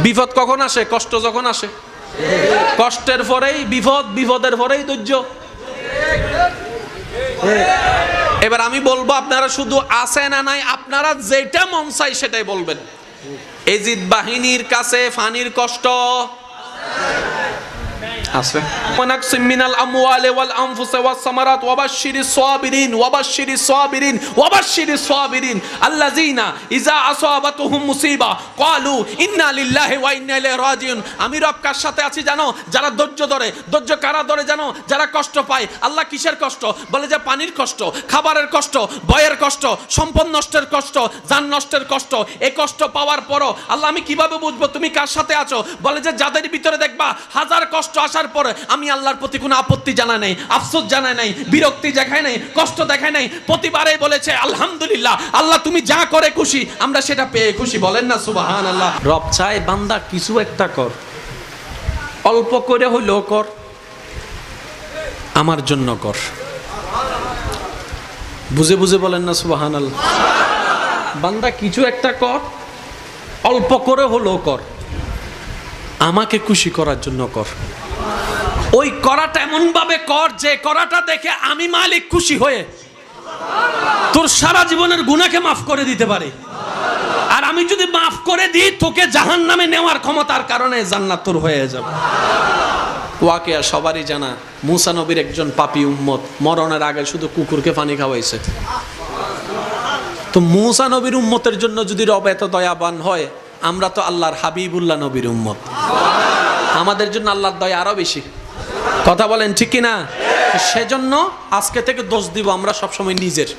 বিপদ কখন আসে? কষ্ট যখন আসে। কষ্টের পরেই বিপদ, বিপদের পরেই ধৈর্য। এবার আমি বলবো, আপনারা শুধু আছে না নাই, আপনারা যেটা মন চাই সেটাই বলবেন। এজিদ বাহিনীর কাছে ফানির কষ্ট আছে। ওয়ানাকসিম মিনাল আমওয়ালি ওয়াল আনফুসি ওয়াস সামারাত ওয়াবাশশিরিস সাবিরিন ওয়াবাশশিরিস সাবিরিন ওয়াবাশশিরিস সাবিরিন আল্লাযিনা ইযা আসাবাতুহুম মুসিবা ক্বালু ইন্না লিল্লাহি ওয়া ইন্না ইলাইহি রাজিউন। আমি রব কার সাথে আছি জানো? যারা ধৈর্য ধরে। ধৈর্য কারা ধরে জানো? যারা কষ্ট পায়। আল্লাহ কিসের কষ্ট? বলে যে পানির কষ্ট, খাবারের কষ্ট, ভয়ের কষ্ট, সম্পদ নষ্টের কষ্ট, জান নষ্টের কষ্ট। এই কষ্ট পাওয়ার পরও আল্লাহ আমি কিভাবে বুঝবো তুমি কার সাথে আছো? বলে যে যাদের ভিতরে দেখবা হাজার কষ্ট আসার পরে আমি আল্লাহর প্রতি কোনো আপত্তি জানাই নাই, আফসোস জানাই নাই, বিরক্তি দেখাই নাই, কষ্ট দেখাই নাই, প্রতিবারেই বলেছে আলহামদুলিল্লাহ, আল্লাহ তুমি যা করে খুশি, আমরা সেটা পেয়ে খুশি। বলেন না সুবহানাল্লাহ। রব চায় বান্দা কিছু একটা কর, অল্প করে হইলেও কর, আমার জন্য কর। বুঝে বুঝে বলেন না সুবহানাল্লাহ। বান্দা কিছু একটা কর, অল্প করে হলেও কর, আমাকে খুশি করার জন্য কর। ওই করাটা এমন ভাবে কর যে করাটা দেখে আমি মালিক খুশি হয়ে তোর সারা জীবনের গুনাহকে মাফ করে দিতে পারি। আর আমি যদি মাফ করে দিই, তোকে জাহান্নামে নেওয়ার ক্ষমতার কারণে জান্নাত তোর হয়ে যাবে। ওয়াকিয়া সবারই জানা, মুসা নবীর একজন পাপী উম্মত মরণের আগে শুধু কুকুরকে পানি খাওয়াইছে। তো মুসা নবীর উম্মতের জন্য যদি রব এত দয়াবান হয়, আমরা তো আল্লাহর হাবিবুল্লাহ নবীর উম্মত, আমাদের জন্য আল্লাহর দয়া আরো বেশি। কথা বলেন ঠিক কিনা? সেজন্য আজকে থেকে দোষ দিব আমরা সবসময় নিজের।